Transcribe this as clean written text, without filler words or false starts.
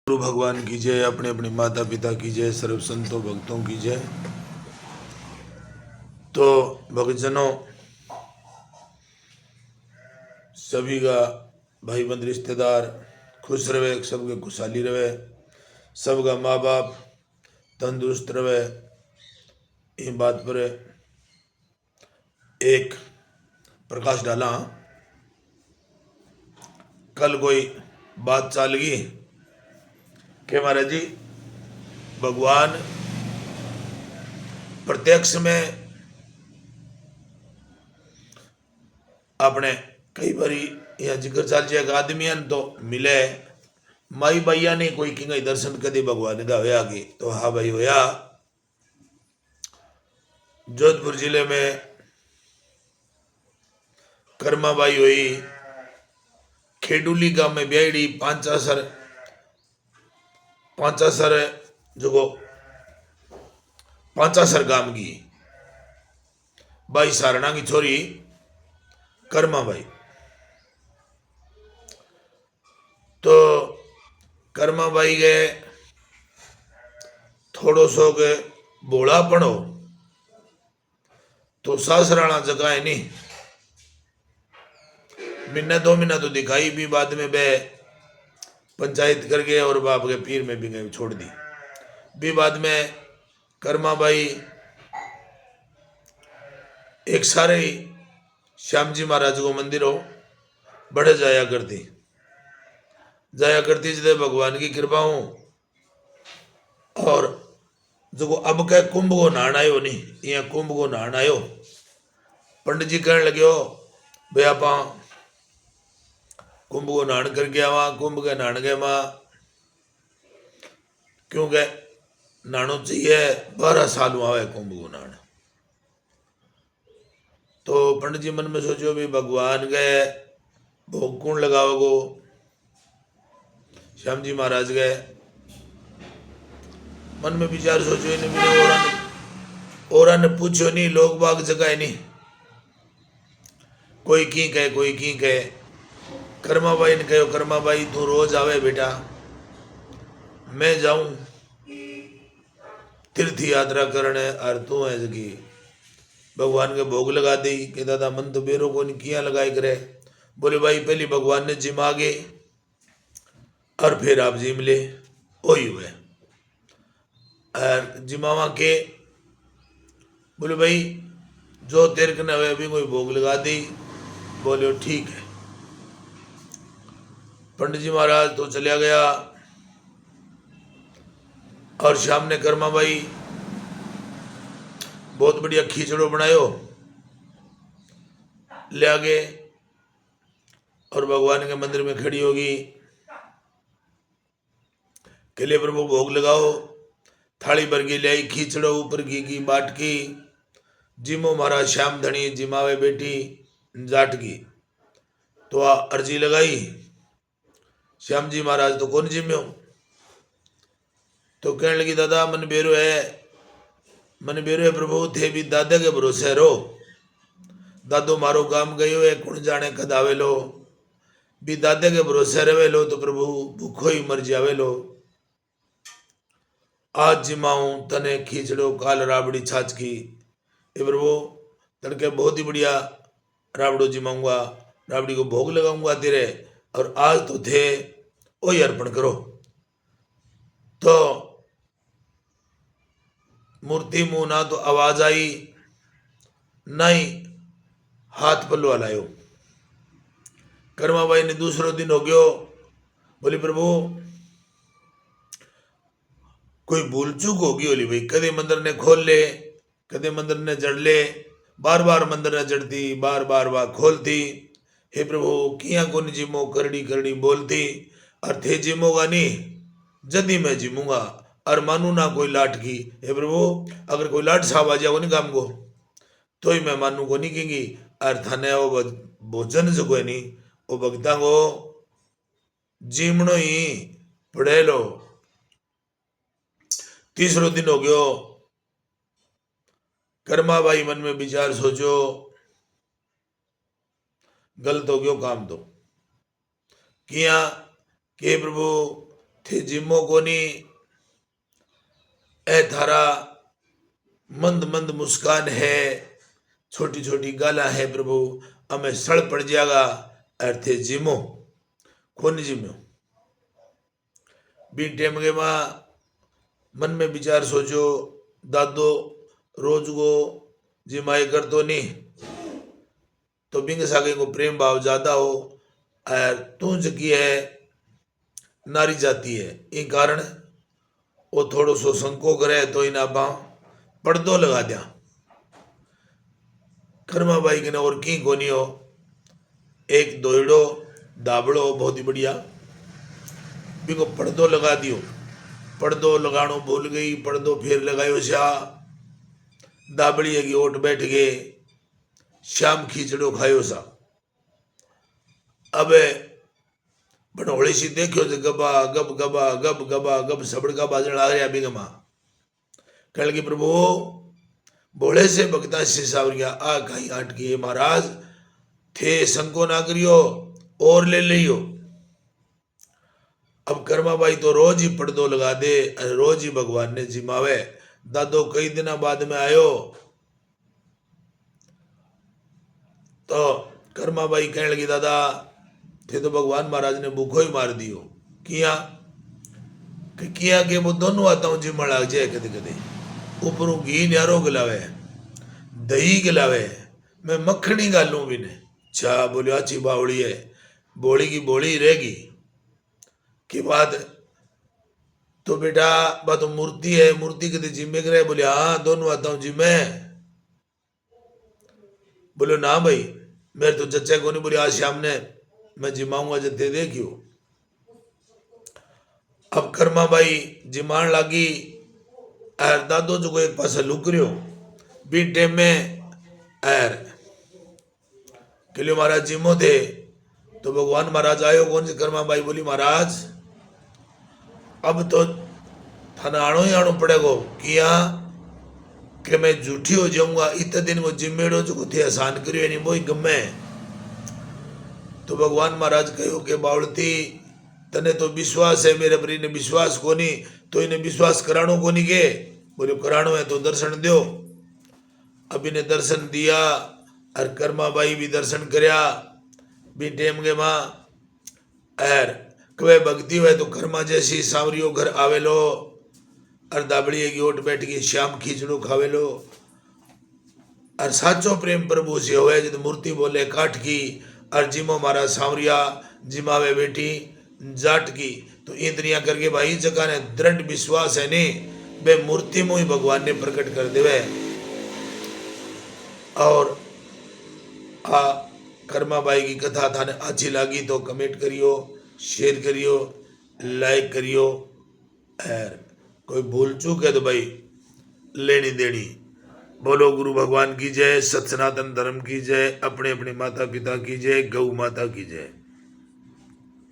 गुरु भगवान की जय, अपने अपने माता पिता की जय, सर्व संतों भक्तों की जय। तो भक्तजनों, सभी का भाई बंधु रिश्तेदार खुश रहे, सबके खुशहाली रहे, सबका माँ बाप तंदुरुस्त रहे, इन बात पर एक प्रकाश डाला। कल कोई बात चल गई कि महाराज जी भगवान प्रत्यक्ष में अपने कई बारी यहाँ जिक्र चल जाएगा आदमी तो मिले माई भैया ने कोई कि दर्शन कदे भगवान का होया कि तो हाँ भाई होया। जोधपुर जिले में कर्माबाई हुई, खेडूली गांव में ब्याईडी पांचासर जो पांचासर गांव की बाई सारणा की छोरी कर्माबाई। तो कर्माबाई के थोड़ो सो के बोला पड़ो तो सासराणा जगह है नहीं, महीना 2 महीना तो दिखाई भी, बाद में बे पंचायत कर गए और बाप के पीर में भी गए छोड़ दी भी। बाद में कर्माबाई एक सारे श्याम जी महाराज को मंदिर हो बड़े जाया करती जदे भगवान की कृपा हो। और जो अब कह कुंभ को नहान आयो नहीं, यहाँ कुंभ को नहान आयो, पंडित जी कहने लगे हो भाई आप कुंभ को नहान करके आवा। कुंभ के नहान गए माँ क्योंकि नहानो चाहिए, 12 साल आवे कुंभ को नहान। तो पंडित जी मन में सोचो भी भगवान गए भोग कौन लगाओगो। श्याम जी महाराज गए मन में विचार सोचो ही नहीं, और ने पूछो नहीं, लोग बाग जगह नहीं, कोई की कहे कोई की कहे। कर्माबाई ने कहो कर्माबाई तू रोज आवे बेटा, मैं जाऊं तीर्थ यात्रा करने और तू है जगी भगवान के भोग लगा दी कि दादा मन तो बेरो को नहीं किया लगाए करे। बोले भाई पहले भगवान ने जिम आगे और फिर आप जिम ले वही हुए और जिमावा के। बोले भाई जो तेरे कने हुए अभी कोई भोग लगा दी। बोले ठीक है। पंडित जी महाराज तो चलिया गया और शाम ने कर्माबाई बहुत बढ़िया खींचड़ो बनायो ले आगे और भगवान के मंदिर में खड़ी होगी के लिए प्रभु भोग लगाओ। थाली भर के ले आई खींचड़ो, ऊपर की बाट की जिमो महाराज श्याम धनी जिमावे बेटी जाट की। तो अर्जी लगाई श्याम जी महाराज तो कौन जिम्यो। तो कहने लगी दादा मन बेरो है प्रभु थे भी दादा के भरोसे रो। दादो मारो काम गयो है कुण जाने कद आवेलो, भी दादा के भरोसे रहे लो तो प्रभु भूखो ही मर जावे लो। आज जिमाऊं तने खींचड़ो काल राबड़ी छाछ की। ए प्रभु तड़के बहुत ही बढ़िया राबड़ो जिमाऊंगा, राबड़ी को भोग लगाऊंगा तेरे, और आज तो थे वही अर्पण करो। तो मूर्ति मुंह ना तो आवाज आई नहीं हाथ पल्लवा लायो। कर्माबाई ने दूसरो दिन हो गयो, बोली प्रभु कोई भूल चूक होगी बोली भाई, कदे मंदिर ने खोल ले कदे मंदिर ने जड़ ले, बार बार मंदिर ने जड़ती बार बार वह खोलती। हे प्रभु किया कोनी जिमो करड़ी करड़ी बोलती और थे जिमोगा नहीं जदी मैं जिमूंगा और मानू ना कोई लाट की। हे प्रभु अगर कोई लाट साहब आ जाओ नहीं काम को तो ही मैं मानू को नहीं कहेंगी और थाने वो भोजन जो कोई नहीं वो भगता को जिमणो ही पढ़े लो। तीसरो दिन हो गयो। कर्माबाई मन में विचार सोचो गलत हो गयो काम तो किया के प्रभु थे जिमो कोनी ए थारा मंद मंद मुस्कान है, छोटी छोटी गाला है प्रभु, हमें सड़ पड़ जाएगा। अर्थे जिमो कोनी जिम्यो बी टेम के मां मन में विचार सोचो, दादो रोज को जिमाई कर तो नहीं तो बिंग सागे को प्रेम भाव ज्यादा हो, और तू जकी है नारी जाती है, इन कारण वो थोड़ो सो संको करे तो इन आप पर्दो लगा दिया। कर्मा बाई के और की कोनी हो, एक दोड़ो दाबड़ो बहुत ही बढ़िया बिको पर्दो लगा दियो। पर्दो लगानो भूल गई, पर्दो फिर लगायो शा, दाबड़ी की ओट बैठ गए, शाम खींचड़ो खायो सा। अब बनोड़ी सी देखियो तो गबा गब गबा गब गबा गब सबड़का बाजन आ गया बिगमा। कह लगी प्रभु बोले से भक्ता से सावरिया आ कहीं अटकी महाराज थे संको ना करियो और ले लियो। अब कर्माबाई तो रोज ही पर्दो लगा दे, रोज ही भगवान ने जिमावे। दादो कई दिन बाद में आयो तो कर्माबाई कहने लगी दादा थे तो भगवान महाराज ने भूखो ही मार दियो। किया के वो दोनों आता हूं जिम्मा लग जाए, कदे कदे ऊपरों घी न्यारो गिलावे, दही गिलावे, मैं मक्खनी गालू भी ने चा बोले अच्छी बावड़ी है, बोली की बोली रहेगी के बाद तो बेटा बात तो मूर्ति है, मूर्ति के जिम्मे करे। बोले हाँ दोनों आता हूं जिम्मे। बोलो ना भाई मेरे तो चचा को नहीं। बोले आज शाम ने मैं जिमाऊंगा जते देखियो। अब कर्मा बाई जिमान लागी, और दादो जो को एक पास लुक रहो बी टेम में एर किलो महाराज जिमो थे तो भगवान महाराज आयो कौन से। कर्मा बाई बोली महाराज अब तो थाना आनो ही आनो पड़ेगो, किया कि मैं झूठी हो जाऊंगा, इतने दिन वो जिम्मेड़ो जो थे आसान करियो नहीं वो गमे। तो भगवान महाराज कहो कि बावड़ती तने तो विश्वास है मेरे पर, इन्हें विश्वास को नहीं तो इन्हें विश्वास करानो को नहीं के। बोले करानो है तो दर्शन दो। अब इन्हें दर्शन दिया और कर्मा बाई भी दर्शन करया भी टेम के मां। और कवे भक्ति हुए तो कर्मा जैसी सांवरियो घर आवेलो, और दाबड़ी की ओट बैठ के श्याम खींचड़ो खावेलो। और साचो प्रेम प्रभु से होए जब मूर्ति बोले काठ की, और जिमो मारा सांवरिया जिमावे बेटी जाट की। तो इंद्रियां करके भाई जगह ने दृढ़ विश्वास है नहीं वे मूर्ति में ही भगवान ने प्रकट कर देवे। और आ कर्माबाई की कथा थाने अच्छी लगी तो कमेंट करियो, शेयर करियो, लाइक करियो। और कोई भूल चूक है तो भाई लेनी देनी। बोलो गुरु भगवान की जय, सत सनातन धर्म की जय, अपने अपने माता पिता की जय, गौ माता की जय।